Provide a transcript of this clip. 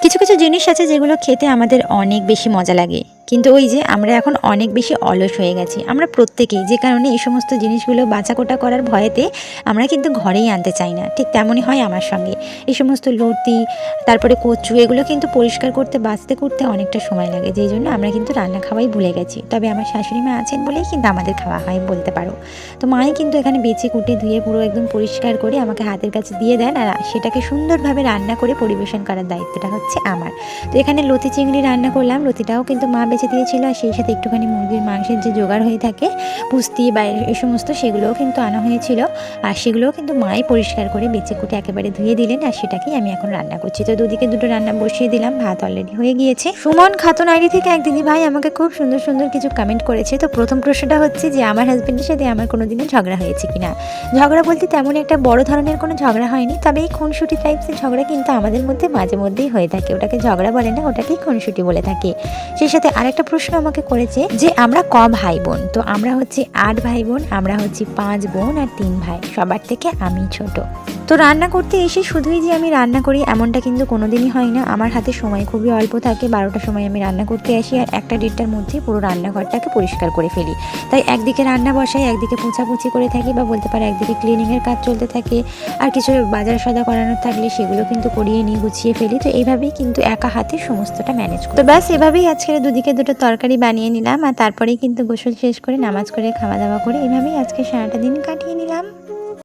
কিছু কিছু জিনিস আছে যেগুলো খেতে আমাদের অনেক বেশি মজা লাগে, কিন্তু ওই যে আমরা এখন অনেক বেশি অলস হয়ে গেছি আমরা প্রত্যেকেই, যে কারণে এই সমস্ত জিনিসগুলো বাছাকোটা করার ভয়েতে আমরা কিন্তু ঘরেই আনতে চাই না। ঠিক তেমনই হয় আমার সঙ্গে। এই সমস্ত লতি, তারপরে কচু, এগুলো কিন্তু পরিষ্কার করতে বাছতে করতে অনেকটা সময় লাগে, যেই জন্য আমরা কিন্তু রান্না খাওয়াই ভুলে গেছি। তবে আমার শাশুড়ি মা আছেন বলেই কিন্তু আমাদের খাওয়া হয় বলতে পারো। তো মাই কিন্তু এখানে বেছে কুটে ধুয়ে পুরো একদম পরিষ্কার করে আমাকে হাতের কাছে দিয়ে দেন, আর সেটাকে সুন্দরভাবে রান্না করে পরিবেশন করার দায়িত্বটা হচ্ছে আমার। তো এখানে লতি চিংড়ি রান্না করলাম, লতিটাও কিন্তু মা বেছে দিয়েছিল, আর সেই সাথে একটুখানি মুরগির মাংসের যে জোগাড় হয়ে থাকে পুস্তি বা এই সমস্ত, সেগুলোও কিন্তু আনা হয়েছিল, আর সেগুলোও কিন্তু মাই পরিষ্কার করে বেছে কুটে একেবারে ধুয়ে দিলেন, আর সেটাকেই আমি এখন রান্না করছি। তো দুদিকে দুটো রান্না বসিয়ে দিলাম, ভাত অলরেডি হয়ে গিয়েছে। সুমন খাতুন আইডি থেকে এক দিদি ভাই আমাকে খুব সুন্দর সুন্দর কিছু কমেন্ট করেছে। তো প্রথম প্রশ্নটা হচ্ছে যে আমার হাজব্যান্ডের সাথে আমার কোনোদিনও ঝগড়া হয়েছে কিনা। ঝগড়া বলতে তেমন একটা বড় ধরনের কোনো ঝগড়া হয়নি, তবে এই খুনসুটি টাইপসের ঝগড়া কিন্তু আমাদের মধ্যে মাঝে মধ্যেই হয়ে থাকে। ওটাকে ঝগড়া বলে না, ওটাকেই খুনসুটি বলে থাকে। সেই সাথে আরেকটা প্রশ্ন আমাকে করেছে যে আমরা ক ভাই বোন। তো আমরা হচ্ছে 8 ভাই বোন, আমরা হচ্ছে 5 বোন আর 3 ভাই, সবার থেকে আমি ছোট। তো রান্না করতে এসে শুধুই যে আমি রান্না করি এমনটা কিন্তু কোনোদিনই হয় না। আমার হাতে সময় খুবই অল্প থাকে, 12টার সময় আমি রান্না করতে আসি, আর 1টা-1.5টার মধ্যে পুরো রান্নাঘরটাকে পরিষ্কার করে ফেলি। তাই একদিকে রান্না বসাই, একদিকে পোছাপুছি করে থাকি, বা বলতে পারে একদিকে ক্লিনিংয়ের কাজ চলতে থাকে, আর কিছু বাজার সদা করানোর থাকলে সেগুলো কিন্তু করিয়ে নিয়ে গুছিয়ে ফেলি। তো এইভাবেই কিন্তু একা হাতে সমস্তটা ম্যানেজ করি। তো ব্যাস এভাবেই আজকের দুদিকে দুটো তরকারি বানিয়ে নিলাম, আর তারপরেই কিন্তু গোসল শেষ করে নামাজ করে খাওয়া দাওয়া করে এভাবেই আজকে সারাটা দিন কাটিয়ে নিলাম।